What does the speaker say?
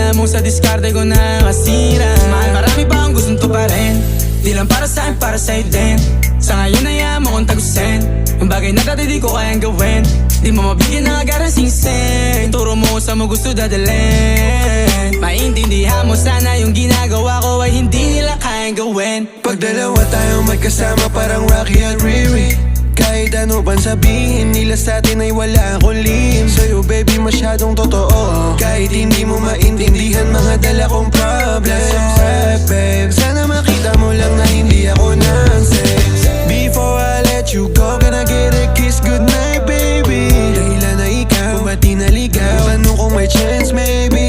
alam mo sa diskarte ko na kasira. Mahal, marami pa akong gustong tuparin, di lang para sa'kin, para sa'yo din. Sa ngayon ayaw mo kong tagusin ang bagay na dati di ko kayang gawin. Di mo mabigyan ng agarang singsing, turo mo sa mo gusto dadalhin. Maintindihan mo sana yung ginagawa ko ay hindi nila kayang gawin. Pag dalawa tayong magkasama parang Rocky at Riri, kahit ano bang sabihin nila sa'tin ay wala akong lihim. Sa'yo baby masyadong totoo, kahit hindi mo maintindihan mga dala kong